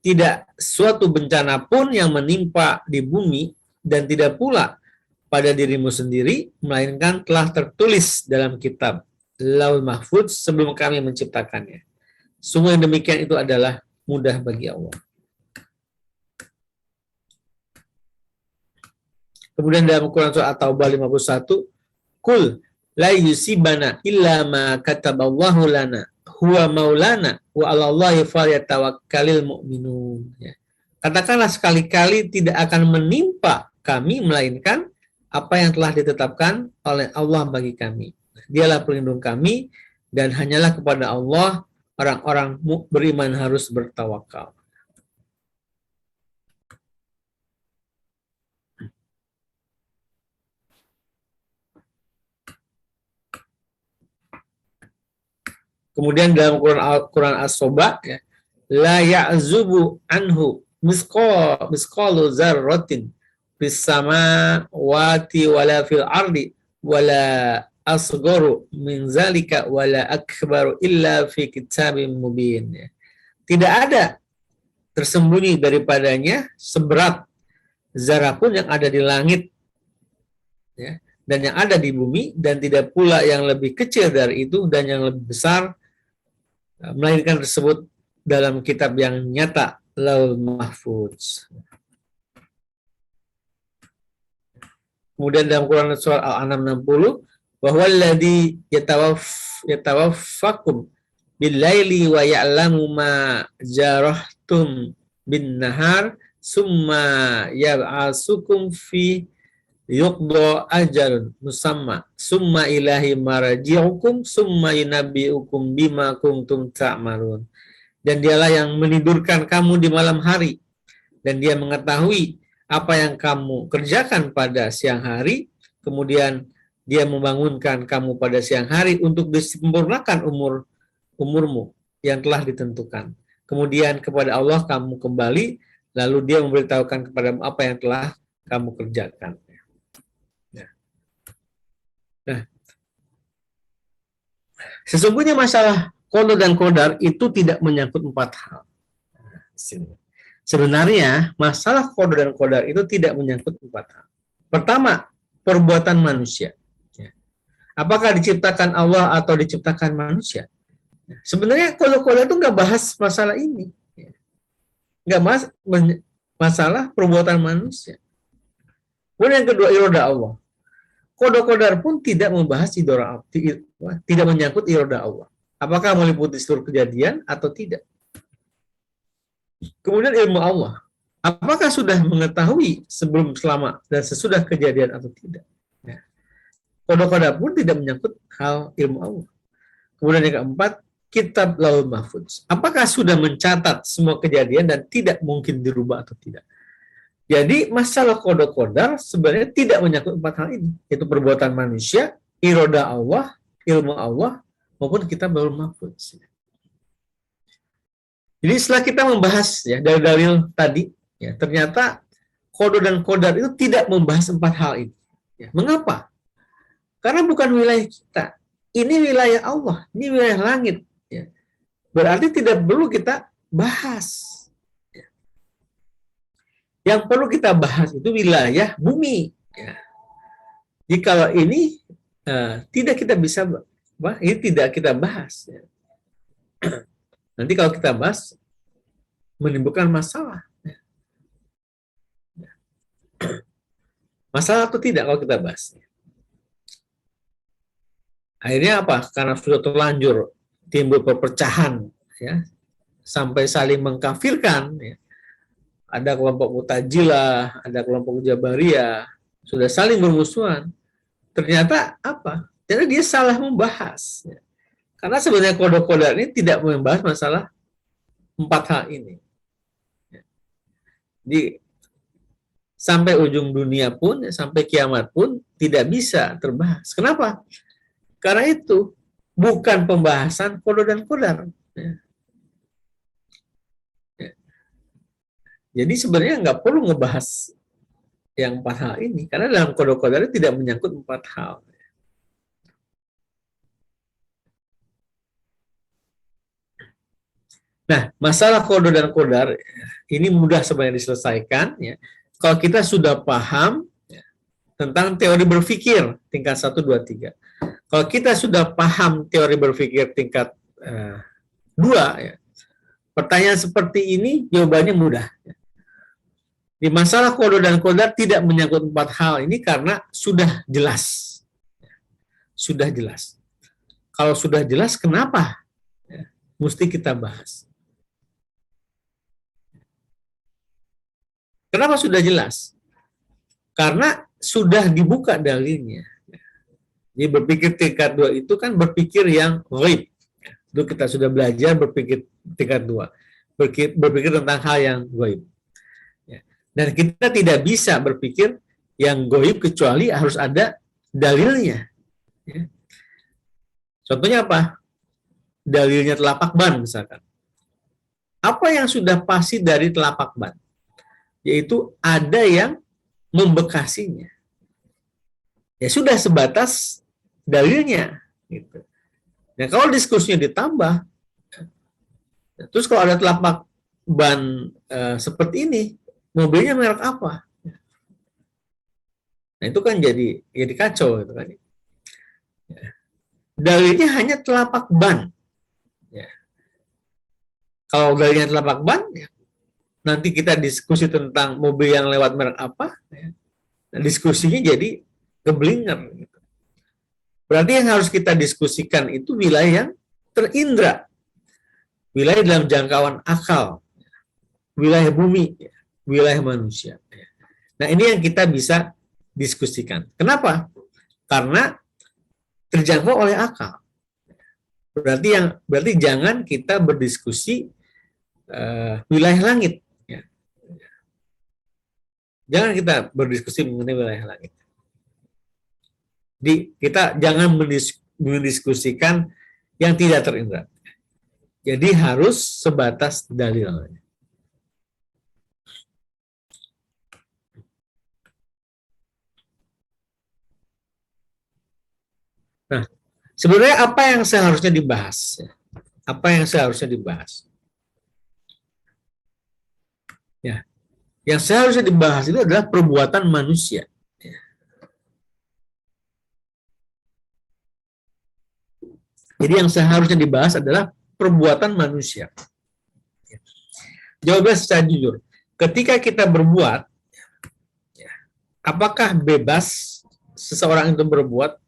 [SPEAKER 2] Tidak suatu bencana pun yang menimpa di bumi dan tidak pula pada dirimu sendiri, melainkan telah tertulis dalam kitab Lauhul Mahfuz sebelum kami menciptakannya. Semua yang demikian itu adalah mudah bagi Allah. Kemudian dalam Quran surah At-Taubah 51, Kul la yusibana illa ma kataballahu lana huwa maulana wa 'alallahi falyatawakkalul mu'minun. Ya. Katakanlah sekali-kali tidak akan menimpa kami melainkan apa yang telah ditetapkan oleh Allah bagi kami. Dialah pelindung kami dan hanyalah kepada Allah orang-orang beriman harus bertawakal. Kemudian dalam Quran As-Soba, ya, la ya'zubu anhu misqalu zarratin fis samawati wala fil ardi wala asgharu min zalika wala akbaru illa fi kitabim mubin. Ya. Tidak ada tersembunyi daripadanya seberat zarah pun yang ada di langit, ya, dan yang ada di bumi, dan tidak pula yang lebih kecil dari itu dan yang lebih besar, melainkan tersebut dalam kitab yang nyata, Lauhul Mahfuz. Kemudian dalam Quran surah Al-An'am 60, bahwa alladzi yatawaffakum bil-laili wa ya'lamu ma jarahtum bin-nahar summa yab'asukum fi yuqda ajalun musamma summa ilahi marji'ukum summa yunabbi'ukum bima kuntum ta'malun. Dan dialah yang menidurkan kamu di malam hari dan dia mengetahui apa yang kamu kerjakan pada siang hari, kemudian dia membangunkan kamu pada siang hari untuk disempurnakan umurmu yang telah ditentukan. Kemudian kepada Allah kamu kembali, lalu dia memberitahukan kepadamu apa yang telah kamu kerjakan. Nah, sesungguhnya masalah qada dan qadar itu tidak menyangkut 4 hal. Sebenarnya masalah qada dan qadar itu tidak menyangkut 4 hal. Pertama, perbuatan manusia. Apakah diciptakan Allah atau diciptakan manusia? Sebenarnya qada itu nggak bahas masalah ini. Nggak bahas masalah perbuatan manusia. Kemudian yang kedua, iroda Allah. Qada pun tidak membahas tidak menyangkut iroda Allah. Apakah meliputi seluruh kejadian atau tidak? Kemudian ilmu Allah. Apakah sudah mengetahui sebelum, selama, dan sesudah kejadian atau tidak? Qada pun tidak menyangkut hal ilmu Allah. Kemudian yang keempat, kitab Lauhul Mahfuz. Apakah sudah mencatat semua kejadian dan tidak mungkin dirubah atau tidak? Jadi masalah qada sebenarnya tidak menyangkut 4 hal ini, yaitu perbuatan manusia, iroda Allah, ilmu Allah, maupun kitab Lauhul Mahfuz. Jadi setelah kita membahas ya dalil tadi, ya, ternyata qada dan qadar itu tidak membahas 4 hal ini. Ya, mengapa? Karena bukan wilayah kita. Ini wilayah Allah, ini wilayah langit. Ya. Berarti tidak perlu kita bahas. Ya. Yang perlu kita bahas itu wilayah bumi. Ya. Jika ini tidak kita bisa, ini tidak kita bahas. Ya. Nanti kalau kita bahas, menimbulkan masalah. Ya. Masalah atau tidak kalau kita bahas. Akhirnya apa? Karena sudah terlanjur timbul perpecahan, ya, sampai saling mengkafirkan, ya, ada kelompok Mu'tazilah, ada kelompok Jabariyah, sudah saling bermusuhan. Ternyata apa? Ternyata dia salah membahas. Karena sebenarnya Qadha Qadar ini tidak membahas masalah 4 hal ini. Jadi sampai ujung dunia pun, sampai kiamat pun tidak bisa terbahas. Kenapa? Karena itu bukan pembahasan Qadha dan Qadar. Jadi sebenarnya nggak perlu ngebahas yang 4 hal ini, karena dalam Qadha Qadar tidak menyangkut 4 hal. Nah, masalah Qadha dan Qadar ini mudah sebenarnya diselesaikan ya. Kalau kita sudah paham ya, tentang teori berpikir tingkat 1, 2, 3. Kalau kita sudah paham teori berpikir tingkat 2 ya, pertanyaan seperti ini jawabannya mudah. Di masalah Qadha dan Qadar tidak menyangkut 4 hal ini karena sudah jelas. Sudah jelas. Kalau sudah jelas, kenapa ya, mesti kita bahas? Kenapa sudah jelas? Karena sudah dibuka dalilnya. Jadi berpikir tingkat 2 itu kan berpikir yang ghaib. Dulu kita sudah belajar berpikir tingkat 2. Berpikir tentang hal yang ghaib. Dan kita tidak bisa berpikir yang ghaib kecuali harus ada dalilnya. Contohnya apa? Dalilnya telapak ban misalkan. Apa yang sudah pasti dari telapak ban? Yaitu ada yang membekasinya. Ya sudah sebatas dalilnya. Gitu. Nah kalau diskusinya ditambah, terus kalau ada telapak ban seperti ini, mobilnya merek apa? Nah itu kan jadi kacau gitu kan. Dalilnya hanya telapak ban. Ya. Kalau dalilnya telapak ban, ya, nanti kita diskusi tentang mobil yang lewat merek apa, ya. Nah, diskusinya jadi keblinger. Gitu. Berarti yang harus kita diskusikan itu wilayah yang terindra, wilayah dalam jangkauan akal, wilayah bumi, ya. Wilayah manusia. Nah ini yang kita bisa diskusikan. Kenapa? Karena terjangkau oleh akal. Berarti jangan kita berdiskusi wilayah langit. Ya. Jangan kita berdiskusi mengenai wilayah langit. Jadi kita jangan mendiskusikan yang tidak terindra. Jadi harus sebatas dalil. Nah, sebenarnya apa yang seharusnya dibahas? Apa yang seharusnya dibahas? Ya, yang seharusnya dibahas itu adalah perbuatan manusia. Jadi yang seharusnya dibahas adalah perbuatan manusia. Jawabnya secara jujur. Ketika kita berbuat, apakah bebas seseorang itu berbuat,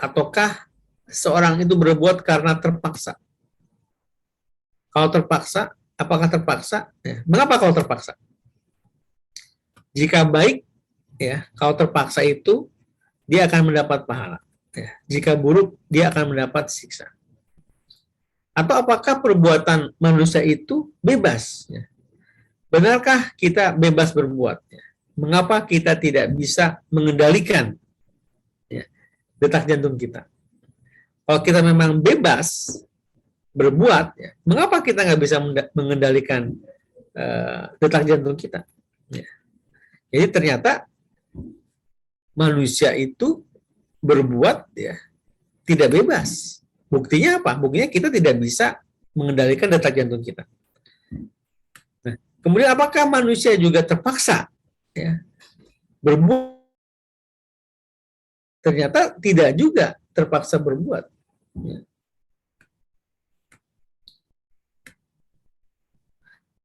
[SPEAKER 2] ataukah seorang itu berbuat karena terpaksa? Kalau terpaksa, apakah terpaksa? Ya. Mengapa kalau terpaksa? Jika baik, ya, kalau terpaksa itu dia akan mendapat pahala. Ya. Jika buruk, dia akan mendapat siksa. Atau apakah perbuatan manusia itu bebas? Ya. Benarkah kita bebas berbuat? Ya. Mengapa kita tidak bisa mengendalikan detak jantung kita? Kalau kita memang bebas berbuat, ya, mengapa kita nggak bisa mengendalikan detak jantung kita? Ya. Jadi ternyata manusia itu berbuat ya tidak bebas. Buktinya apa? Buktinya kita tidak bisa mengendalikan detak jantung kita. Nah, kemudian apakah manusia juga terpaksa ya, berbuat? Ternyata tidak juga terpaksa berbuat.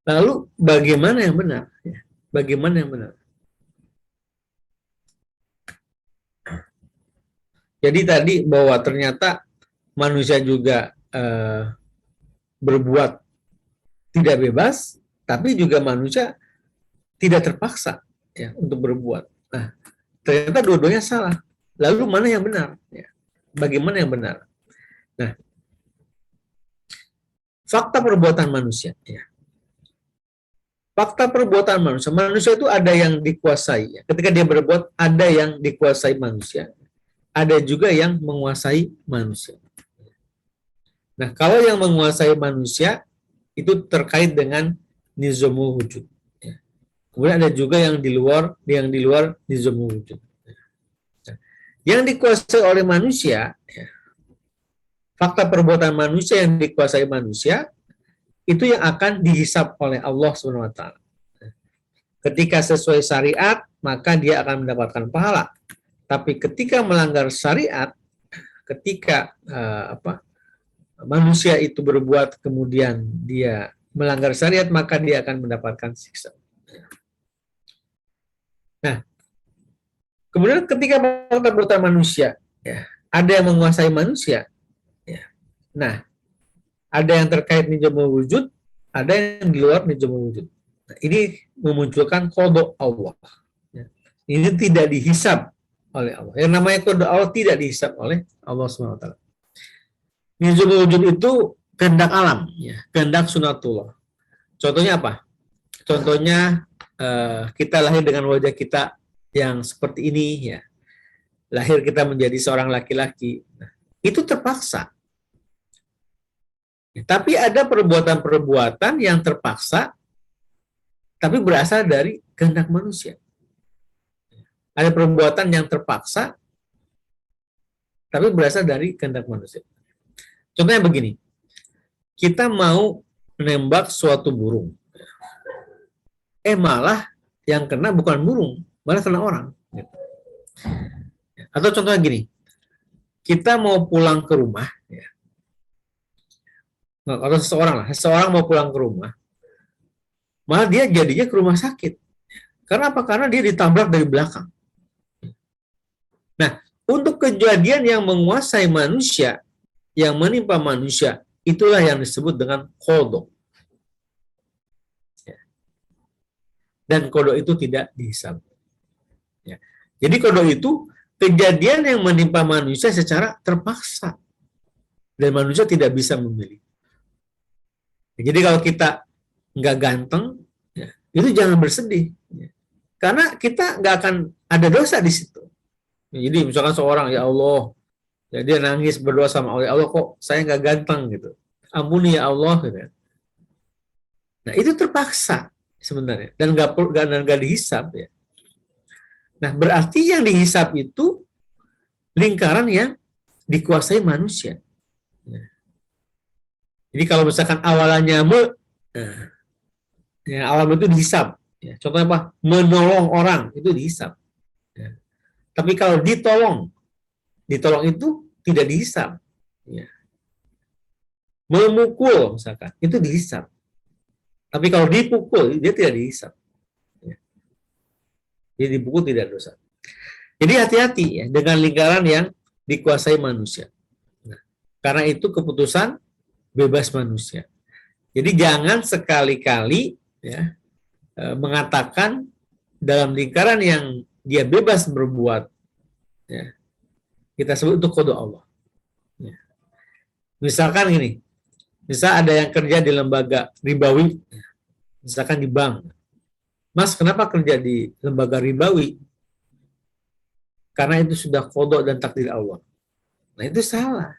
[SPEAKER 2] Lalu bagaimana yang benar? Bagaimana yang benar? Jadi tadi bahwa ternyata manusia juga berbuat tidak bebas, tapi juga manusia tidak terpaksa ya untuk berbuat. Nah, ternyata dua-duanya salah. Lalu mana yang benar? Ya. Bagaimana yang benar? Nah, fakta perbuatan manusia. Ya. Fakta perbuatan manusia. Manusia itu ada yang dikuasai. Ya. Ketika dia berbuat, ada yang dikuasai manusia. Ada juga yang menguasai manusia. Nah, kalau yang menguasai manusia itu terkait dengan nizamul wujud. Ya. Kemudian ada juga yang di luar nizamul wujud. Nah, yang dikuasai oleh manusia, ya, fakta perbuatan manusia yang dikuasai manusia itu yang akan dihisab oleh Allah SWT. Ketika sesuai syariat, maka dia akan mendapatkan pahala. Tapi ketika melanggar syariat, ketika manusia itu berbuat kemudian dia melanggar syariat, maka dia akan mendapatkan siksa. Nah, kemudian ketika fakta perbuatan manusia, ya, ada yang menguasai manusia. Ya. Nah, ada yang terkait nizamul wujud, ada yang di luar nizamul wujud. Nah, ini memunculkan qada Allah. Ya. Ini tidak dihisab oleh Allah. Yang namanya qada Allah tidak dihisab oleh Allah SWT. Nizamul wujud itu kehendak alam, ya, kehendak sunatullah. Contohnya apa? Contohnya kita lahir dengan wajah kita yang seperti ini, ya. Lahir kita menjadi seorang laki-laki. Nah, itu terpaksa. Tapi ada perbuatan-perbuatan yang terpaksa, tapi berasal dari kehendak manusia. Ada perbuatan yang terpaksa, tapi berasal dari kehendak manusia. Contohnya begini, kita mau menembak suatu burung. Malah yang kena bukan burung, malah kena orang. Atau contohnya gini, kita mau pulang ke rumah, ya. Atau seseorang mau pulang ke rumah, malah dia jadinya ke rumah sakit. Karena apa? Karena dia ditabrak dari belakang. Nah, untuk kejadian yang menguasai manusia, yang menimpa manusia, itulah yang disebut dengan qada. Dan qada itu tidak dihisab. Ya. Jadi qada itu kejadian yang menimpa manusia secara terpaksa. Dan manusia tidak bisa memilih. Jadi kalau kita nggak ganteng, ya, itu jangan bersedih. Ya. Karena kita nggak akan ada dosa di situ. Jadi misalkan seorang, ya Allah, ya dia nangis berdoa sama Allah, ya Allah kok saya nggak ganteng gitu. Ampuni ya Allah. Gitu. Nah itu terpaksa sebenarnya dan nggak dihisab ya. Nah berarti yang dihisab itu lingkaran yang dikuasai manusia. Ya. Jadi kalau misalkan awalannya ya, awal itu dihisab. Ya. Contohnya apa? Menolong orang itu dihisab. Ya. Tapi kalau ditolong itu tidak dihisab. Ya. Memukul misalkan itu dihisab. Tapi kalau dipukul dia tidak dihisab. Ya. Jadi dipukul tidak dosa. Jadi hati-hati ya dengan lingkaran yang dikuasai manusia. Nah, karena itu keputusan bebas manusia. Jadi jangan sekali-kali ya mengatakan dalam lingkaran yang dia bebas berbuat, ya, kita sebut itu qada Allah. Ya. Misalkan gini, misal ada yang kerja di lembaga ribawi, misalkan di bank. Mas, kenapa kerja di lembaga ribawi? Karena itu sudah qada dan takdir Allah. Nah itu salah.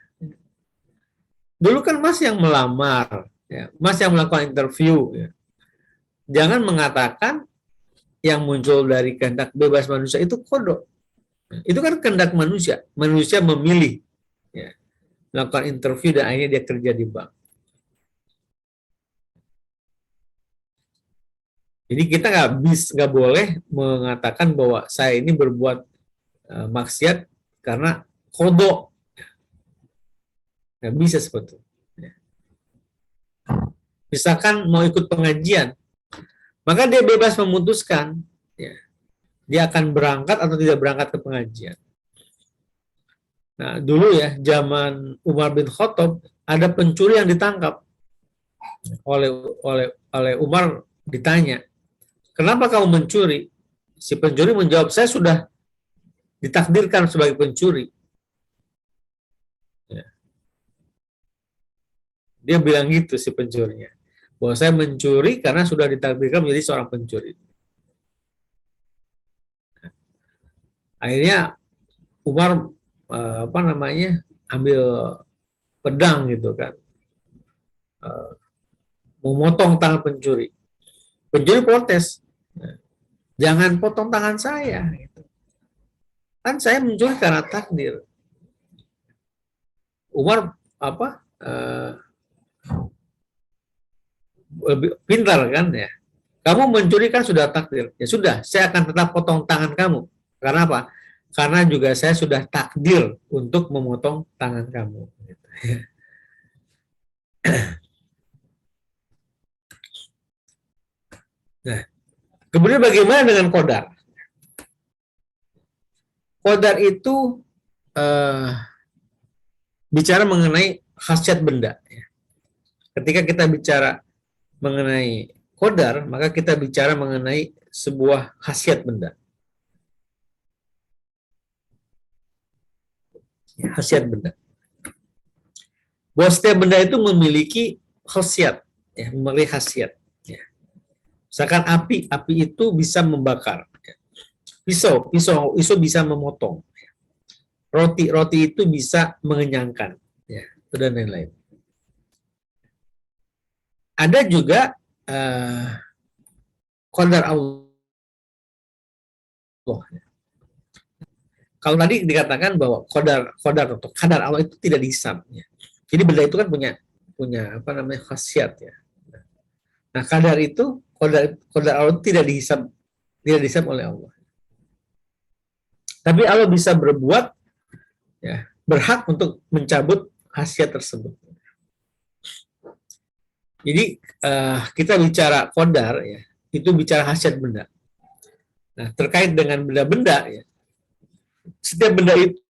[SPEAKER 2] Dulu kan Mas yang melamar, ya, Mas yang melakukan interview. Ya. Jangan mengatakan yang muncul dari kehendak bebas manusia itu qada. Itu kan kehendak manusia. Manusia memilih ya, melakukan interview dan akhirnya dia kerja di bank. Jadi kita nggak boleh mengatakan bahwa saya ini berbuat maksiat karena qada. Nggak bisa seperti itu. Misalkan mau ikut pengajian, maka dia bebas memutuskan ya, dia akan berangkat atau tidak berangkat ke pengajian. Nah, dulu ya, zaman Umar bin Khattab, ada pencuri yang ditangkap oleh Umar, ditanya, kenapa kamu mencuri? Si pencuri menjawab, saya sudah ditakdirkan sebagai pencuri. Ya. Dia bilang gitu si pencurinya, bahwa saya mencuri karena sudah ditakdirkan menjadi seorang pencuri. Akhirnya Umar ambil pedang gitu kan, memotong tangan pencuri. Pencuri protes, jangan potong tangan saya. Gitu. Kan saya mencuri karena takdir. Umar lebih pintar kan ya. Kamu mencuri kan sudah takdir. Ya sudah, saya akan tetap potong tangan kamu. Karena apa? Karena juga saya sudah takdir untuk memotong tangan kamu. Gitu. Nah, kemudian bagaimana dengan qadar? Qadar itu bicara mengenai khasiat benda. Ketika kita bicara mengenai qadar, maka kita bicara mengenai sebuah khasiat benda. Khasiat benda. Bahwa setiap benda itu memiliki khasiat, ya, memiliki khasiat. Ya. Misalkan api itu bisa membakar. Ya. Pisau bisa memotong. Roti itu bisa mengenyangkan. Ya, dan lain-lain. Ada juga qadar Allah. Kalau tadi dikatakan bahwa qadar atau qadar Allah itu tidak dihisab. Ya. Jadi benda itu kan punya khasiat ya. Nah, qadar Allah tidak dihisab oleh Allah. Tapi Allah bisa berbuat ya, berhak untuk mencabut khasiat tersebut. Jadi kita bicara qadar ya, itu bicara khasiat benda. Nah, terkait dengan benda-benda ya. Setiap benda itu